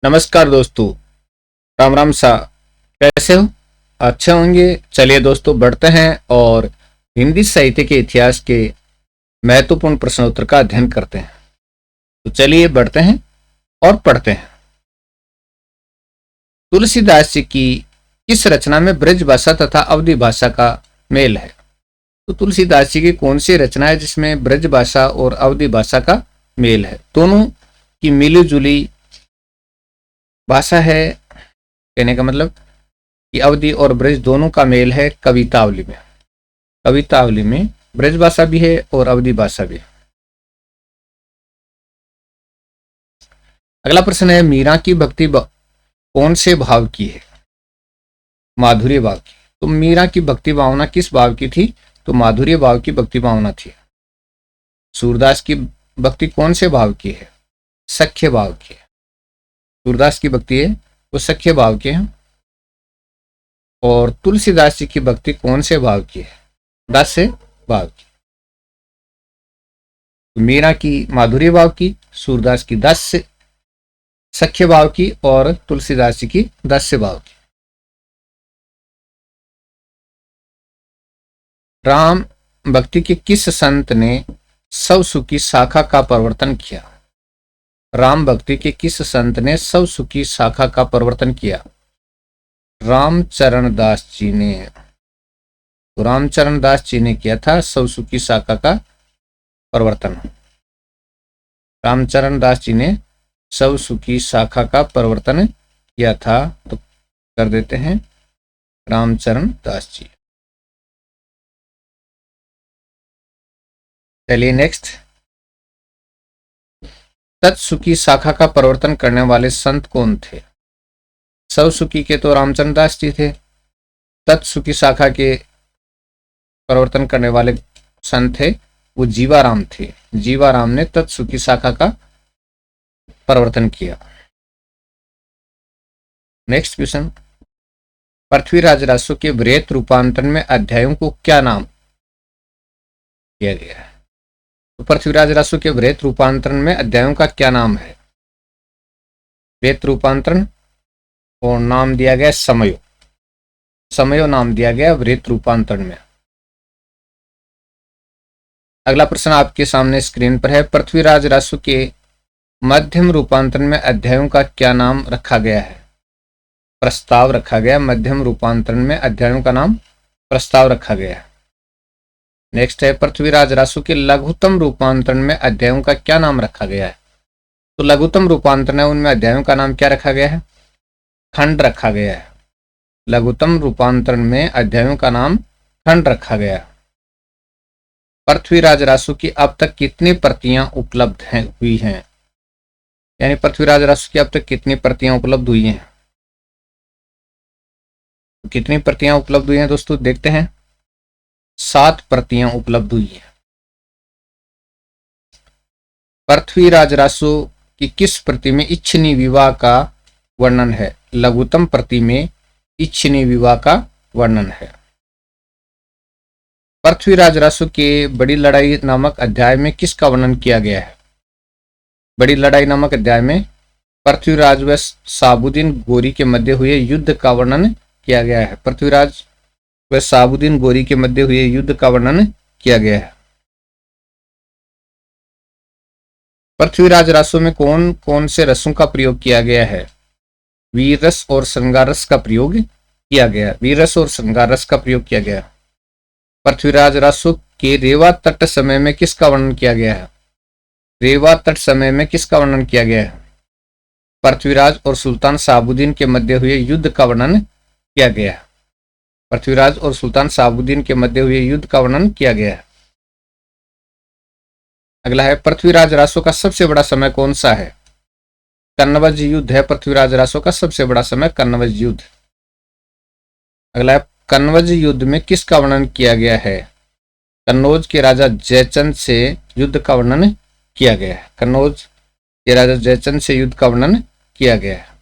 नमस्कार दोस्तों, राम राम सा। कैसे हो? अच्छे होंगे। चलिए दोस्तों, बढ़ते हैं और हिंदी साहित्य के इतिहास के महत्वपूर्ण प्रश्नोत्तर का अध्ययन करते हैं। तो चलिए बढ़ते हैं और पढ़ते हैं। तुलसीदास जी की किस रचना में ब्रज भाषा तथा अवधी भाषा का मेल है? तो तुलसीदास जी की कौन सी रचना है जिसमें ब्रज भाषा और अवधी भाषा का मेल है? दोनों की मिली जुली भाषा है। कहने का मतलब कि अवधी और ब्रज दोनों का मेल है कवितावली में। कवितावली में ब्रज भाषा भी है और अवधी भाषा भी है। अगला प्रश्न है, मीरा की भक्ति कौन से भाव की है? माधुर्य भाव की। तो मीरा की भक्ति भावना किस भाव की थी? तो माधुर्य भाव की भक्ति भावना थी। सूरदास की भक्ति कौन से भाव की है? सख्य भाव की है। सूरदास की भक्ति है वो सख्य भाव की है। और तुलसीदास जी की भक्ति कौन से भाव की है? दास्य भाव की। मीरा की माधुर्य भाव की, सूरदास की दास्य सख्य भाव की और तुलसीदास जी की दास्य भाव की। राम भक्ति के किस संत ने सब सुखी शाखा का प्रवर्तन किया? राम भक्ति के किस संत ने सब सुखी शाखा का प्रवर्तन किया? रामचरण दास जी ने। तो रामचरण दास जी ने किया था सब सुखी शाखा का प्रवर्तन। रामचरण दास जी ने सब सुखी शाखा का प्रवर्तन किया था। तो कर देते हैं रामचरण दास जी। चलिए नेक्स्ट, तत्सुखी शाखा का प्रवर्तन करने वाले संत कौन थे? सब सुखी के तो रामचरण दास जी थे। तत्सुखी शाखा के प्रवर्तन करने वाले संत थे वो जीवाराम थे। जीवाराम ने तत्सुखी शाखा का प्रवर्तन किया। नेक्स्ट क्वेश्चन, पृथ्वीराज रासो के वृहत रूपांतरण में अध्यायों को क्या नाम दिया गया है? तो पृथ्वीराज रासो के वृहत रूपांतरण में अध्यायों का क्या नाम है? वृहत रूपांतरण और नाम दिया गया समयो। समयो नाम दिया गया वृहत रूपांतरण में। अगला प्रश्न आपके सामने स्क्रीन पर है, पृथ्वीराज रासो के मध्यम रूपांतरण में अध्यायों का क्या नाम रखा गया है? प्रस्ताव रखा गया। मध्यम रूपांतरण में अध्यायों का नाम प्रस्ताव रखा गया है। नेक्स्ट है, पृथ्वीराज रासो के लघुत्तम रूपांतरण में अध्यायों का क्या नाम रखा गया है? तो लघुत्तम रूपांतरण है उनमें अध्यायों का नाम क्या रखा गया है? खंड रखा गया है। लघुत्तम रूपांतरण में अध्यायों का नाम खंड रखा गया है। पृथ्वीराज रासो की अब तक कितनी प्रतियां उपलब्ध हुई हैं? यानी पृथ्वीराज रासो की अब तक कितनी प्रतियां उपलब्ध हुई हैं? कितनी प्रतियां उपलब्ध हुई हैं दोस्तों? देखते हैं। 7 प्रतियां उपलब्ध हुई हैं। पृथ्वीराज रासो की किस प्रति में इच्छनीय विवाह का वर्णन है? लघुत्तम प्रति में इच्छनीय विवाह का वर्णन है। पृथ्वीराज रासो के बड़ी लड़ाई नामक अध्याय में किसका वर्णन किया गया है? बड़ी लड़ाई नामक अध्याय में पृथ्वीराज व साबुद्दीन गोरी के मध्य हुए युद्ध का वर्णन किया गया है। पृथ्वीराज व साबुद्दीन गोरी के मध्य हुए युद्ध का वर्णन किया गया है। पृथ्वीराज रासो में कौन कौन से रसों का प्रयोग किया गया है? वीर रस और श्रृंगार रस का प्रयोग किया गया। वीर रस और श्रृंगार रस का प्रयोग किया गया। पृथ्वीराज रासो के रेवा तट समय में किसका वर्णन किया गया है? रेवा तट समय में किसका वर्णन किया गया है? पृथ्वीराज और सुल्तान साबुद्दीन के मध्य हुए युद्ध का वर्णन किया गया है। पृथ्वीराज और सुल्तान साबुद्दीन के मध्य हुए युद्ध का वर्णन किया गया है। अगला है, पृथ्वीराज रासो का सबसे बड़ा समय कौन सा है? कन्नौज युद्ध है पृथ्वीराज रासो का सबसे बड़ा समय कन्नौज युद्ध। अगला है, कन्नौज युद्ध में किसका वर्णन किया गया है? कन्नौज के राजा जयचंद से युद्ध का वर्णन किया गया है। कन्नौज के राजा जयचंद से युद्ध का वर्णन किया गया है।